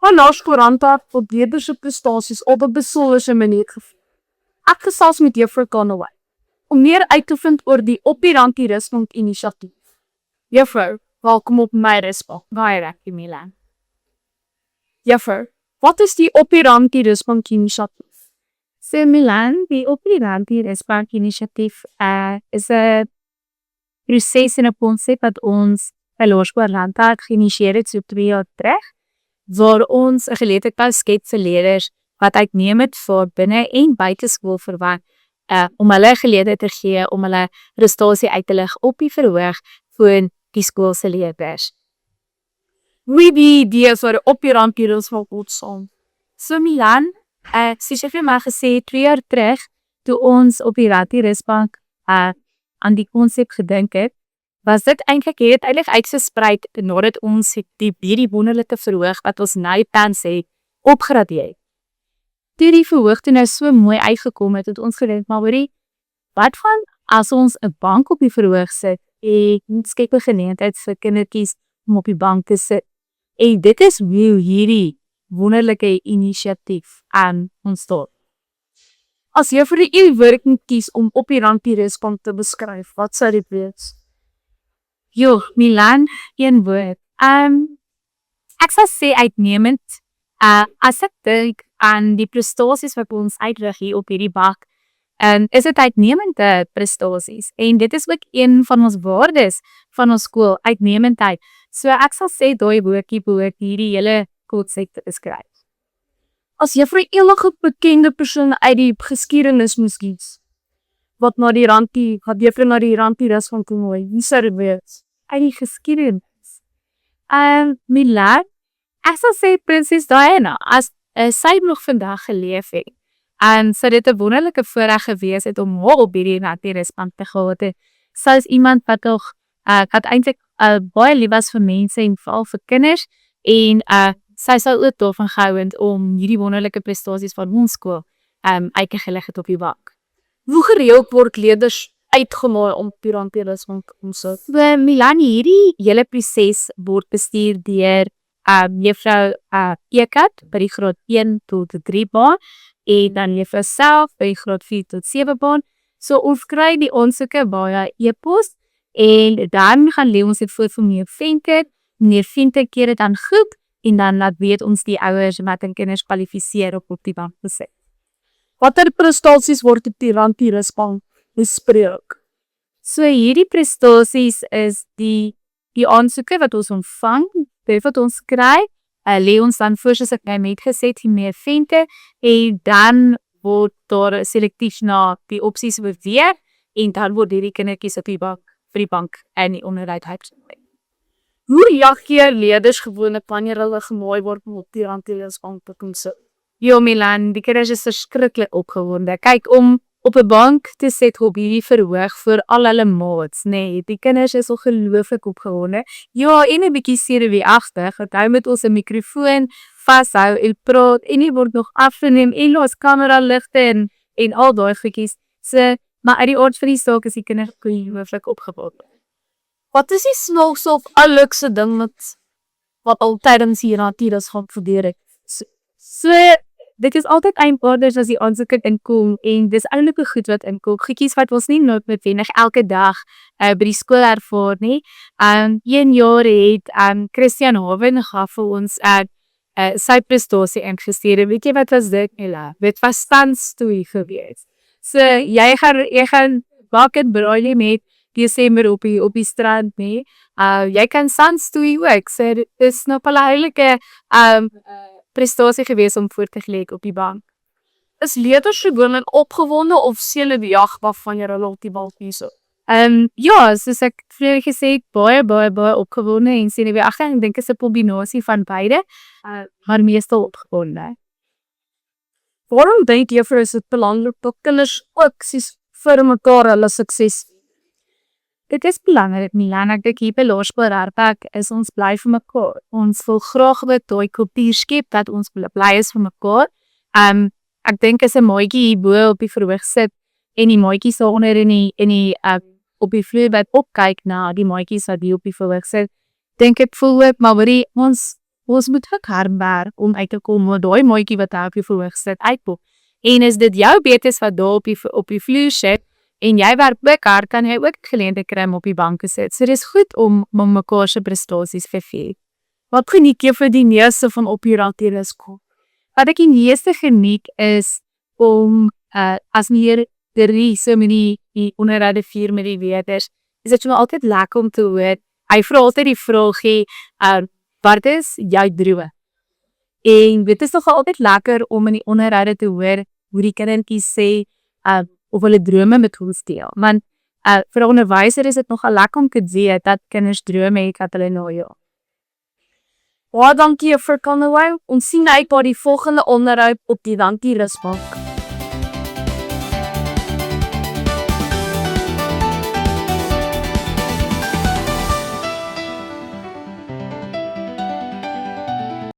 Maar laerskoolrandpad word leerders se prestasies op 'n besonderse manier gevier. Ek gesels met Juffrou Conaway om meer uit te vind oor die Op die Rand die Rusbank inisiatief. Juffrou, welkom op my Rusbank. Baie dankie, Milan. Juffrou, wat is die Op die Rand die Rusbank inisiatief? So Milan, die Op die Rand die Rusbank inisiatief is 'n proses en 'n konsep wat ons by Laerskool Randpad geïnisieer het so 2 jaar terug, waar ons 'n geleentheid wou skep vir leerders wat uitnemend vir binne en buite skool verwag, om hulle geleentheid te gee om hulle prestasie uit te lig op die verhoog van die skoolse leerders. Wie die idees waar Op die Rand die Rusbank ontstaan? So Milan, soos jy vir my gesê 2 jaar terug, toe ons op die Rand die Rusbank aan die konsep gedink het, was dit eintlik uitgesprei nadat ons die wonderlike verhoog wat ons nou tans het, opgradeer het. Toe die verhoog toe nou so mooi uitgekom het, het ons gedink, maar hoorie, wat van as ons 'n bank op die verhoog sit en skep 'n geleentheid vir kindertjies om op die bank te sit. En dit is hoe hierdie wonderlike inisiatief aan ontstaan. As jy vir die woord moet kies om Op die Rand die Rusbank te beskryf, wat sou dit wees? Milan, 1 woord. Ek sal sê uitnemend. As ek dink aan die prestasies wat ons uitrig hier op hierdie bak, is dit uitnemende prestasies. En dit is ook een van ons waardes van ons skool, uitnemendheid. So ek sal sê daai woordjie behoort hierdie hele konsep te beskryf. As jy vir enige bekende persoon uit die geskiedenis moes kies, wat jy vir na die Rand die Rusbank toe nooi, wie sou dit wees? Uit die geskiedenis. Milan, ek sal sê Prinses Diana, as sy nog vandag geleef het, sou dit 'n wonderlike voorreg gewees het om haar op hierdie Rand die Rusbank te gehad het. Sy is iemand wat eintlik baie lief was vir mense en veral vir kinders, en sy sou ook daarvan gehou het om hierdie wonderlike prestasies van ons skool uitgelig het op die bak. Hoe gereeld word leerders uitgenooi om op die Rand die Rusbank om sit? Milan, hierdie hele proses word bestuur deur Juffrou Ekat by die graad 1 tot 3 baan, en dan Juffrou self by die graad 4 tot 7 baan. So ons kry die aansoeke baie e-pos, en dan gaan lê ons dit voor vir meneer Venter. Meneer Venter keer dit dan goed, en dan laat weet ons die ouers wat hulle kinders kwalifiseer op die bank te sit. Watter prestasies word op die Rand die Rusbank bespreek? So hierdie prestasies is die aansoeke wat ons ontvang, wat ons kry, lê ons dan voor, soos ek net gesê het, meneer Venter, en dan word daar selektief na die opsies beweeg, en dan word hierdie kindertjies op die bank vir die bank in die onderhoud uitgeneem. Hoe reageer leerders gewoonlik wanneer hulle genooi word om op die Rand die Rusbank te kom sit? Milan, die kinders is verskriklik opgewonde. Kyk, om op 'n bank te sit op hierdie verhoog vir al hulle maats, die kinders is ongelooflik opgewonde. En 'n bietjie senuweeagtig, want hy moet ons 'n mikrofoon vashou en praat, en hy word nog afgeneem, en ons kamera ligte en al daai goedjies. So, maar uit die aard van die saak is die kinders ongelooflik opgewonde. Wat is die snaakse of oulikste ding wat al tydens die Rand die Rusbank gebeur het? So, dit is altyd eenvoudig as die aansoeke inkom, en dis oulike goed wat inkom, goedjies wat ons nie noodwendig elke dag by die skool ervaar nie. 1 jaar het Christian Haven gehad vir ons sy prestasie ingestuur. Weet jy wat was dit, Ella? Dit was standstoei gewees. So, jy gaan bak en braai met Desember op die strand, jy kan sandstoei ook. So, dit is nog 'n heilike prestasie gewees om voor te geleek op die bank. Is leerders gewoonlik opgewonde of senuweeagtig wanneer hulle op die bank sit? Soos ek vroeër gesê het, baie opgewonde en senuweeagtig. Ek dink is 'n kombinasie van beide, maar meestal opgewonde. Waarom dink jy is dit belangrik dat kinders ook vir mekaar hulle sukses? Dit is belangrik, Milan. Ek dink hier by Laerskool Randpad is ons bly vir mekaar. Ons wil graag ook daai kultuur skep dat ons bly is vir mekaar. Ek dink as 'n maatjie hier bo op die verhoog sit en die maatjies daaronder op die vloer wat opkyk na die maatjies wat hier op die verhoog sit, dink ek voel ook, maar ons Ons moet ook hardwerk om uit te kom met daai maatjie wat daar op die verhoog sit uitpop. En is dit jou betes wat daar op die vloer sit en jy werk ook hard, kan jy ook geleentheid kry om op die banke sit. So dis goed om mekaar se prestasies te vier. Wat geniet jy vir die meeste van operante risiko? Wat ek die meeste geniet is om as meneer de Rie so met die onderhoude vier met die weerders, is dit vir my altyd lekker om te hoor. Hy vra altyd die vraagie, wat is jou drome? En dit is nogal altyd lekker om in die onderhoude te hoor hoe die kindertjies sê of hulle drome met ons deel. Want vir 'n onderwyser is dit nogal lekker om te weet dat kinders drome het dat hulle najaag. Baie dankie vir Conway. Ons sien uit by die volgende onderhoud op die Dankie Rusbank.